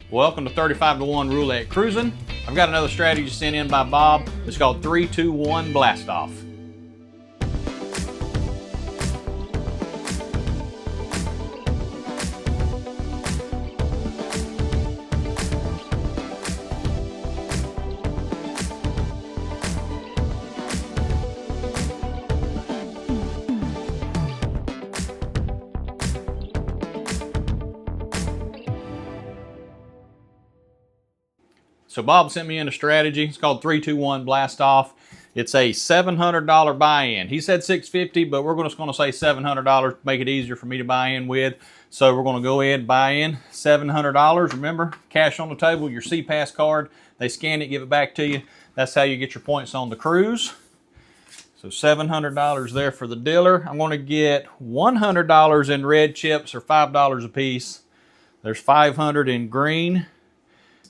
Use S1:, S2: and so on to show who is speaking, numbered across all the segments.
S1: Welcome to 35 to 1 Roulette Cruising. I've got another strategy sent in by Bob. It's called 3-2-1 Blast Off. So Bob sent me in a strategy. It's called 3-2-1 Blast Off. It's a $700 buy-in. He said $650, but we're just going to say $700 to make it easier for me to buy in with. So we're going to go ahead and buy in $700. Remember, cash on the table, your CPAS card. They scan it, give it back to you. That's how you get your points on the cruise. So $700 there for the dealer. I'm going to get $100 in red chips, or $5 a piece. There's $500 in green.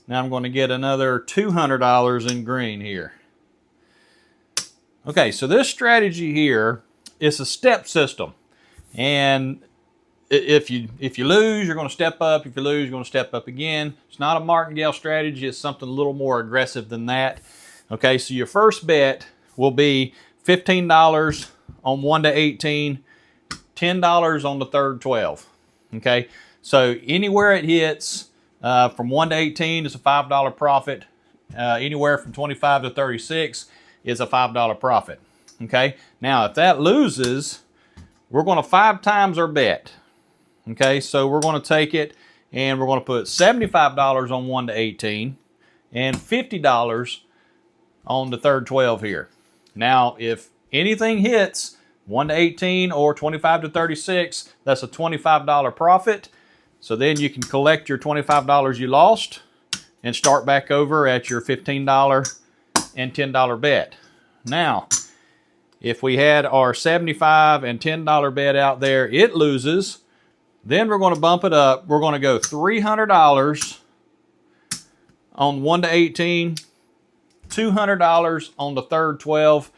S1: Now I'm going to get another $200 in green here. Okay, so this strategy here is a step system. And if you lose, you're going to step up. If you lose, you're going to step up again. It's not a martingale strategy. It's something a little more aggressive than that. Okay, so your first bet will be $15 on 1 to 18, $10 on the third 12. Okay, so anywhere it hits, from 1 to 18 is a $5 profit. Anywhere from 25 to 36 is a $5 profit. Okay, now if that loses, we're going to 5 times our bet. Okay, so we're going to take it and we're going to put $75 on 1 to 18 and $50 on the third 12 here. Now, if anything hits 1 to 18 or 25 to 36, that's a $25 profit. So then you can collect your $25 you lost and start back over at your $15 and $10 bet. Now, if we had our $75 and $10 bet out there, it loses. Then we're going to bump it up. We're going to go $300 on 1 to 18, $200 on the third 12.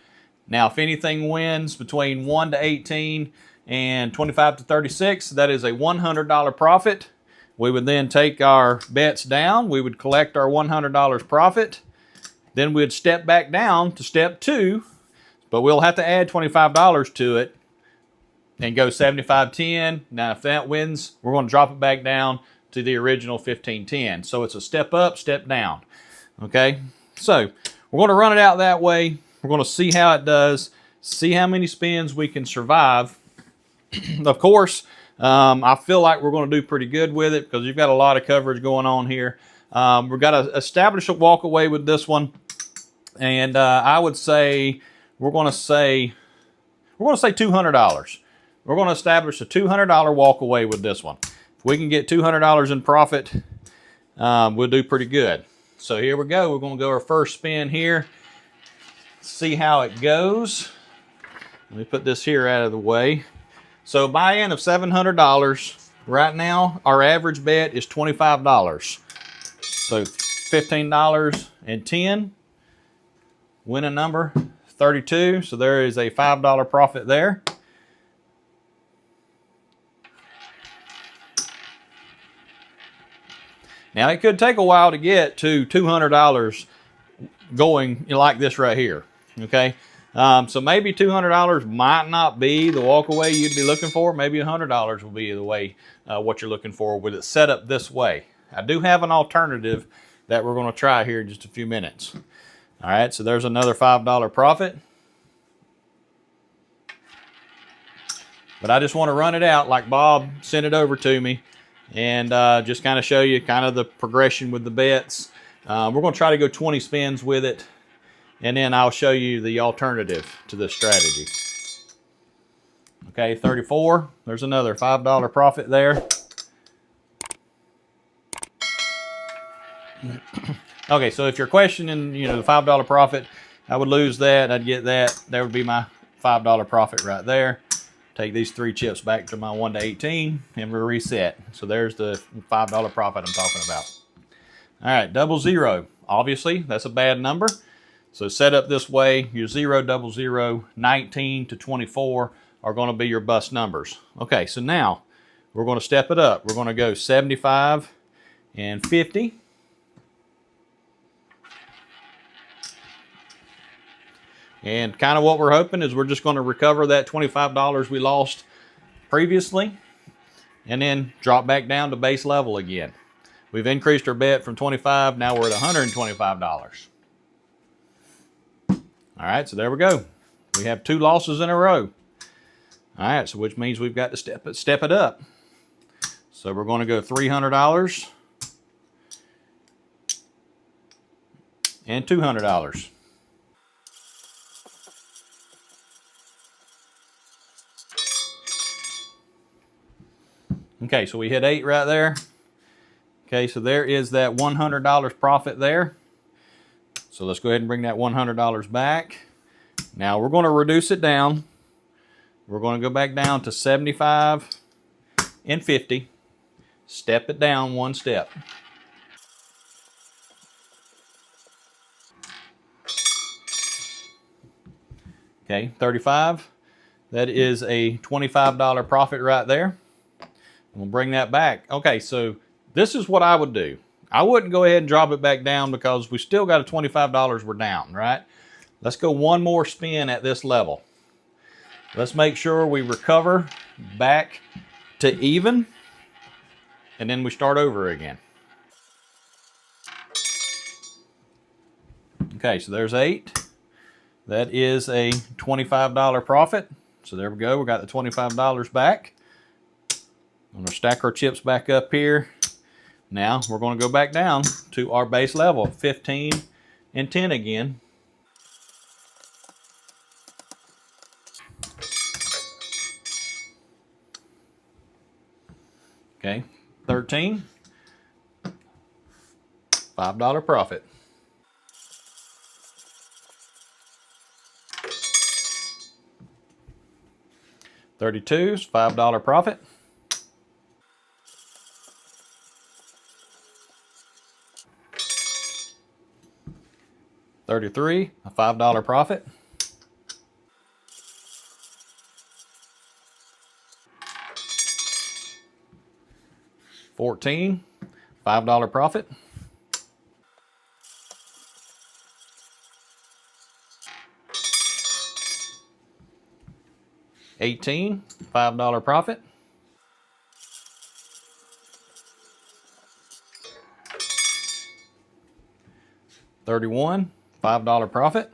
S1: Now, if anything wins between 1 to 18 and 25 to 36, that is a $100 profit. We would then take our bets down. We would collect our $100 profit. Then we'd step back down to step 2, but we'll have to add $25 to it and go 75-10. Now, if that wins, we're going to drop it back down to the original 15-10. So it's a step up, step down. Okay, so we're going to run it out that way. We're going to see how it does, see how many spins we can survive. Of course, I feel like we're going to do pretty good with it because you've got a lot of coverage going on here. We've got to establish a walk away with this one, and I would say we're going to say $200. We're going to establish a $200 walk away with this one. If we can get $200 in profit, we'll do pretty good. So here we go. We're going to go our first spin here. See how it goes. Let me put this here out of the way. So buy-in of $700. Right now, our average bet is $25. So $15 and 10. Winning number 32. So there is a $5 profit there. Now it could take a while to get to $200 going like this right here. Okay. So maybe $200 might not be the walkaway you'd be looking for. Maybe $100 will be the way what you're looking for with it set up this way. I do have an alternative that we're going to try here in just a few minutes. All right, so there's another $5 profit. But I just want to run it out like Bob sent it over to me and just kind of show you kind of the progression with the bets. We're going to try to go 20 spins with it. And then I'll show you the alternative to this strategy. Okay, 34. There's another $5 profit there. Okay, so if you're questioning, the $5 profit, I would lose that. I'd get that. That would be my $5 profit right there. Take these 3 chips back to my 1 to 18 and we'll reset. So there's the $5 profit I'm talking about. All right, 00. Obviously, that's a bad number. So set up this way, your 0, 00, 19 to 24 are going to be your bust numbers. Okay, so now we're going to step it up. We're going to go 75 and 50. And kind of what we're hoping is we're just going to recover that $25 we lost previously and then drop back down to base level again. We've increased our bet from 25, now we're at $125. All right, so there we go. We have 2 losses in a row. All right, so which means we've got to step it up. So we're going to go $300 and $200. Okay, so we hit 8 right there. Okay, so there is that $100 profit there. So let's go ahead and bring that $100 back. Now we're going to reduce it down. We're going to go back down to 75 and 50. Step it down 1 step. Okay, 35. That is a $25 profit right there. We'll bring that back. Okay, so this is what I would do. I wouldn't go ahead and drop it back down because we still got a $25 we're down, right? Let's go 1 more spin at this level. Let's make sure we recover back to even, and then we start over again. Okay, so there's 8. That is a $25 profit. So there we go, we got the $25 back. I'm gonna stack our chips back up here. Now we're gonna go back down to our base level, 15 and 10 again. Okay, 13, $5 profit. 32 is $5 profit. 33, a $5 profit. 14, $5 profit. 18, $5 profit. 31, $5 profit.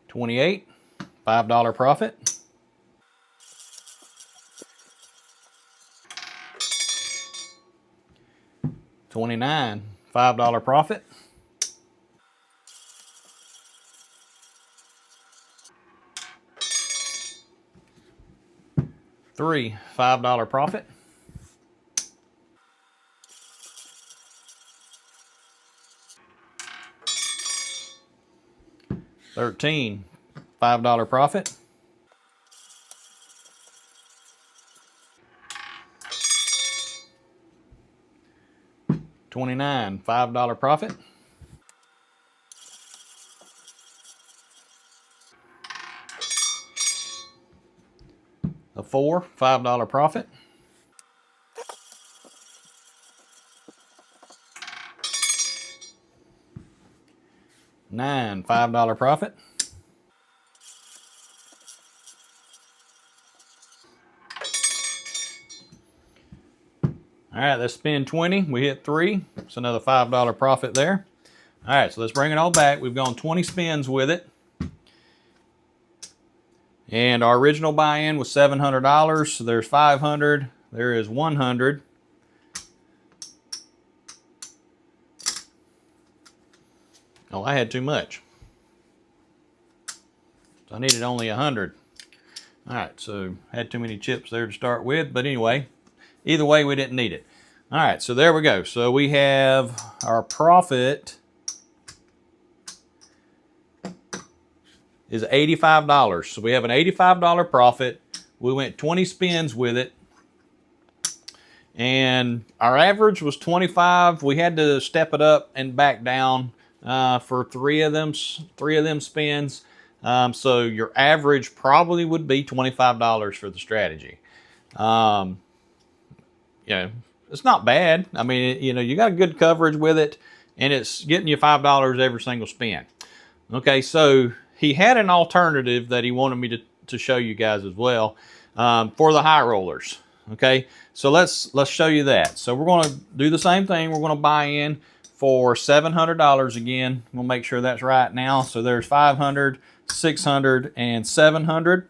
S1: 28, $5 profit. 29, $5 profit. 3, $5 profit. 13, $5 profit. 29, $5 profit. 4, $5 profit. 9, $5 profit. 'Alright, let's spin 20. We hit 3. It's another $5 profit there. Alright, so let's bring it all back. We've gone 20 spins with it. And our original buy-in was $700. So there's 500. There is 100. Oh, I had too much. So I needed only 100. Alright, so had too many chips there to start with. But anyway, either way, we didn't need it. Alright, so there we go. So we have our profit is $85. So we have an $85 profit. We went 20 spins with it. And our average was 25. We had to step it up and back down for three of them spins. So your average probably would be $25 for the strategy. You know, it's not bad. I mean, you know, you got good coverage with it, and it's getting you $5 every single spin. Okay, so he had an alternative that he wanted me to show you guys as well, for the high rollers. Okay, so let's show you that. So we're going to do the same thing. We're going to buy in for $700 again. We'll make sure that's right now. So there's 500, 600, and 700.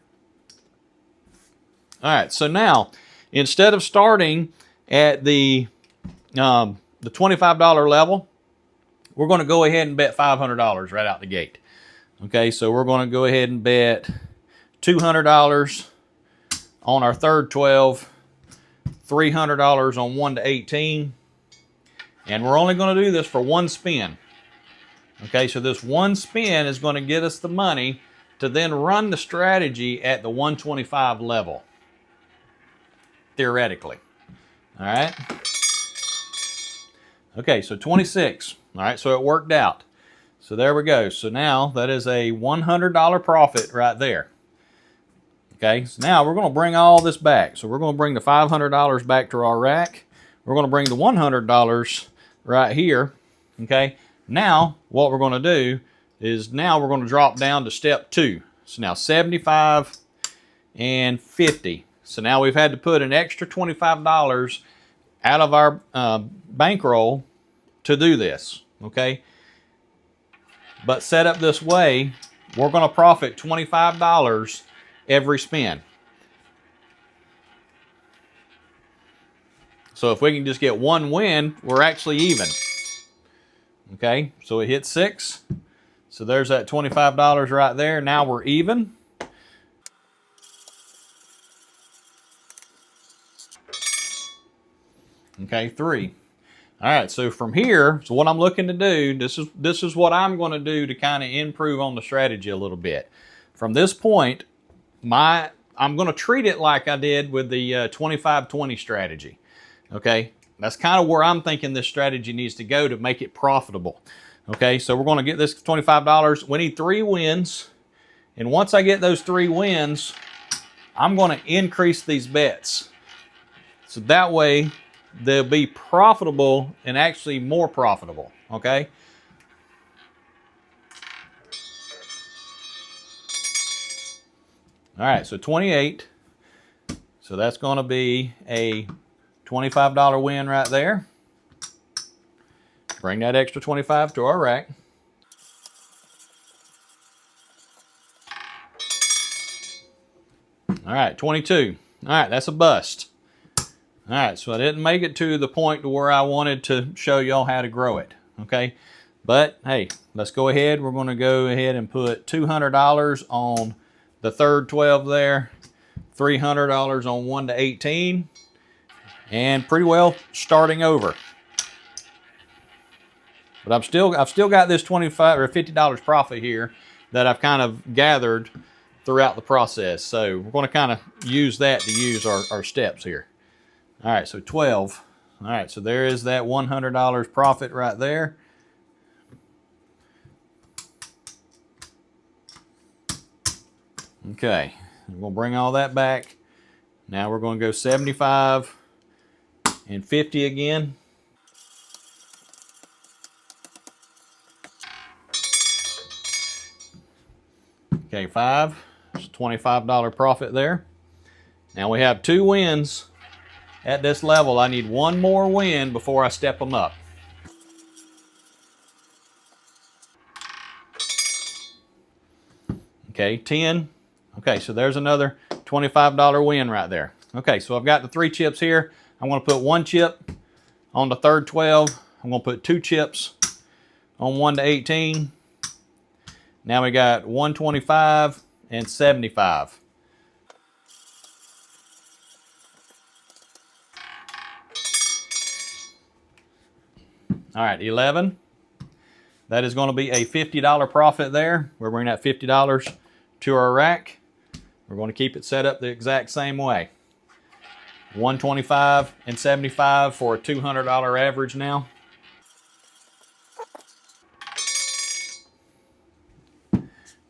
S1: All right, so now instead of starting at the $25 level, we're going to go ahead and bet $500 right out the gate. Okay, so we're going to go ahead and bet $200 on our third 12, $300 on 1 to 18, and we're only going to do this for one spin. Okay, so this one spin is going to get us the money to then run the strategy at the 125 level, theoretically. All right. Okay, so 26. All right, so it worked out. So there we go. So now that is a $100 profit right there. Okay, so now we're going to bring all this back. So we're going to bring the $500 back to our rack. We're going to bring the $100 right here. Okay, now what we're going to do is now we're going to drop down to step 2. So now 75 and 50. So now we've had to put an extra $25 out of our bankroll to do this. Okay, but set up this way, we're going to profit $25 every spin. So if we can just get one win, we're actually even. Okay, so it hit 6. So there's that $25 right there. Now we're even. Okay, 3. All right, so from here, so what I'm looking to do, this is what I'm going to do to kind of improve on the strategy a little bit. From this point, I'm going to treat it like I did with the 25-20 strategy. Okay, that's kind of where I'm thinking this strategy needs to go to make it profitable. Okay, so we're going to get this $25. We need 3 wins, and once I get those 3 wins, I'm going to increase these bets. So that way, they'll be profitable and actually more profitable, okay? All right, so 28. So that's going to be a $25 win right there. Bring that extra 25 to our rack. All right, 22. All right, that's a bust. All right, so I didn't make it to the point to where I wanted to show y'all how to grow it, okay? But, hey, let's go ahead. We're going to go ahead and put $200 on the third 12 there, $300 on 1 to 18, and pretty well starting over. But I've still got this $25 or $50 profit here that I've kind of gathered throughout the process. So we're going to kind of use that to use our steps here. All right, so 12. All right, so there is that $100 profit right there. Okay, we're going to bring all that back. Now we're going to go 75 and 50 again. Okay, 5. There's a $25 profit there. Now we have 2 wins. At this level, I need 1 more win before I step them up. Okay, 10. Okay, so there's another $25 win right there. Okay, so I've got the 3 chips here. I'm going to put 1 chip on the third 12. I'm going to put 2 chips on 1 to 18. Now we got 125 and 75. All right, 11. That is going to be a $50 profit there. We're bringing that $50 to our rack. We're going to keep it set up the exact same way. 125 and 75 for a $200 average now.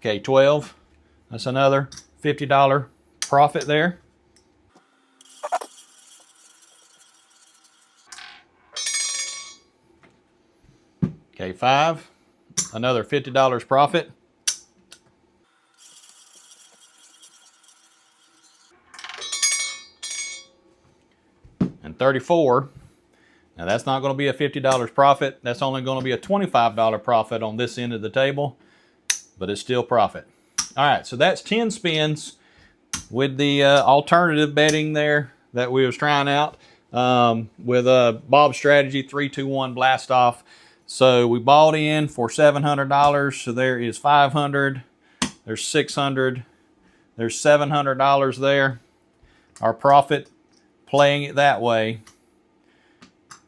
S1: Okay, 12. That's another $50 profit there. Okay, 5. Another $50 profit. And 34. Now that's not going to be a $50 profit. That's only going to be a $25 profit on this end of the table, but it's still profit. All right, so that's 10 spins with the alternative betting there that we was trying out with Bob's strategy, 3-2-1 blast off. So we bought in for $700. So there is $500. There's $600. There's $700 there. Our profit playing it that way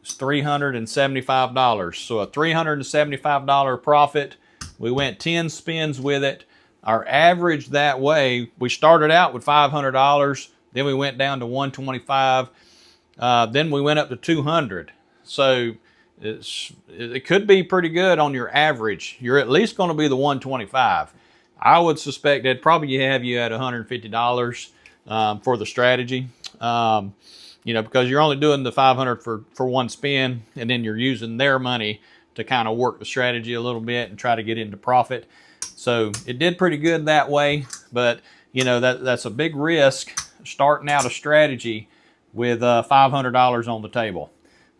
S1: is $375. So a $375 profit. We went 10 spins with it. Our average that way, we started out with $500, then we went down to $125, then we went up to $200. So it could be pretty good on your average. You're at least going to be the $125. I would suspect that probably have you at $150 for the strategy. You know, because you're only doing the $500 for one spin, and then you're using their money to kind of work the strategy a little bit and try to get into profit. So it did pretty good that way, but you know, that's a big risk starting out a strategy with $500 on the table.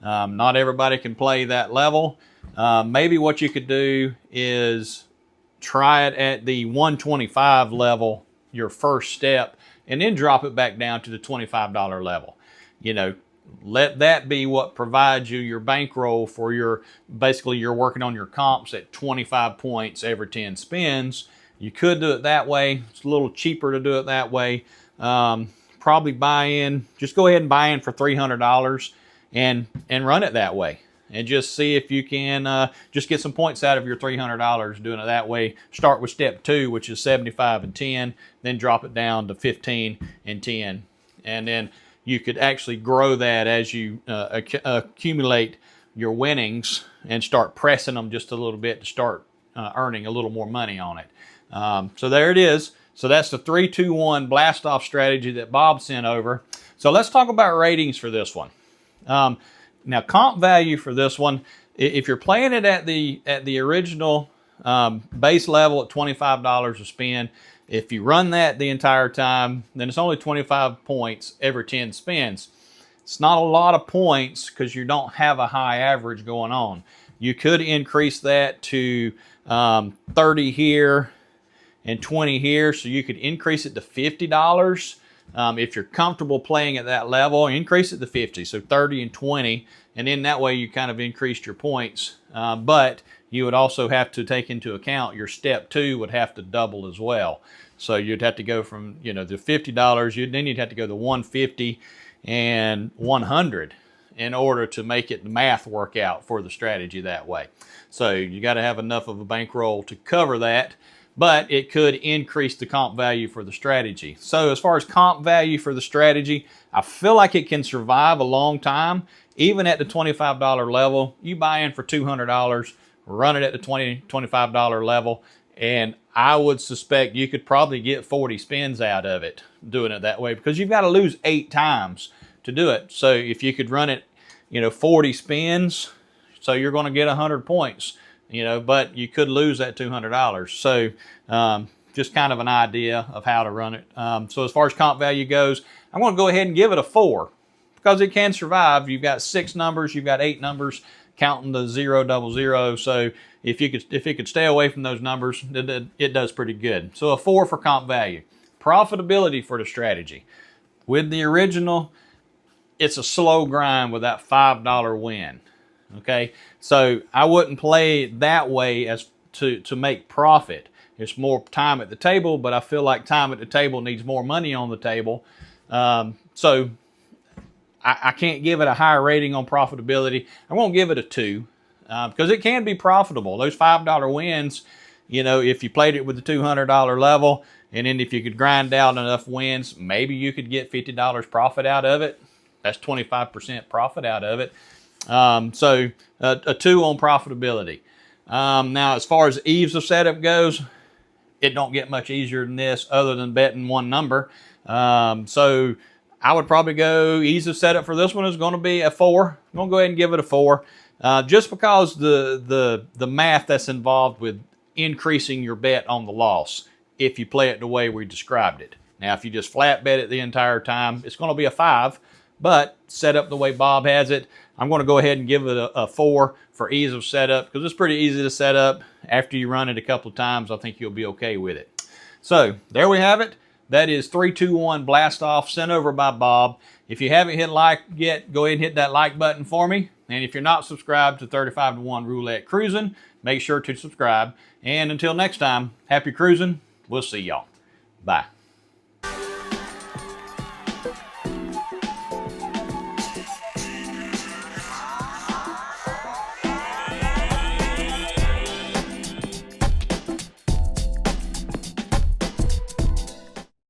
S1: Not everybody can play that level. Maybe what you could do is try it at the 125 level, your first step, and then drop it back down to the $25 level. You know, let that be what provides you your bankroll for your, basically you're working on your comps at 25 points every 10 spins. You could do it that way. It's a little cheaper to do it that way. Probably buy in, just go ahead and buy in for $300 and run it that way. And just see if you can just get some points out of your $300 doing it that way. Start with step 2, which is 75 and 10, then drop it down to 15 and 10. And then you could actually grow that as you accumulate your winnings and start pressing them just a little bit to start earning a little more money on it. So there it is. So that's the 3-2-1 blast off strategy that Bob sent over. So let's talk about ratings for this one. Now, comp value for this one, if you're playing it at the original base level at $25 a spin, if you run that the entire time, then it's only 25 points every 10 spins. It's not a lot of points because you don't have a high average going on. You could increase that to 30 here and 20 here, so you could increase it to $50. If you're comfortable playing at that level, increase it to 50, so 30 and 20, and then that way you kind of increased your points. But you would also have to take into account your step 2 would have to double as well. So you'd have to go from, you know, the $50, then you'd have to go to $150 and $100 in order to make it the math work out for the strategy that way. So you got to have enough of a bankroll to cover that, but it could increase the comp value for the strategy. So as far as comp value for the strategy, I feel like it can survive a long time. Even at the $25 level, you buy in for $200, run it at the $25 level, and I would suspect you could probably get 40 spins out of it doing it that way, because you've got to lose 8 times to do it. So if you could run it, you know, 40 spins, so you're going to get 100 points, you know, but you could lose that $200. So just kind of an idea of how to run it. So as far as comp value goes, I'm going to go ahead and give it a 4 because it can survive. You've got 6 numbers, you've got 8 numbers, counting the 0, 00. So if it could stay away from those numbers, it does pretty good. So a 4 for comp value. Profitability for the strategy. With the original, it's a slow grind with that $5 win. Okay, so I wouldn't play it that way as to make profit. It's more time at the table, but I feel like time at the table needs more money on the table. So I can't give it a higher rating on profitability. I won't give it a 2 because it can be profitable. Those $5 wins, you know, if you played it with the $200 level, and then if you could grind out enough wins, maybe you could get $50 profit out of it. That's 25% profit out of it. So a 2 on profitability. Now, as far as ease of setup goes, it don't get much easier than this other than betting one number. So I would probably go ease of setup for this one is going to be a 4. I'm going to go ahead and give it a 4. Just because the math that's involved with increasing your bet on the loss if you play it the way we described it. Now, if you just flat bet it the entire time, it's going to be a 5, but set up the way Bob has it, I'm going to go ahead and give it a 4 for ease of setup because it's pretty easy to set up. After you run it a couple of times, I think you'll be okay with it. So there we have it. That is 3, 2, 1 Blast Off sent over by Bob. If you haven't hit like yet, go ahead and hit that like button for me. And if you're not subscribed to 35 to 1 Roulette Cruising, make sure to subscribe. And until next time, happy cruising. We'll see y'all. Bye.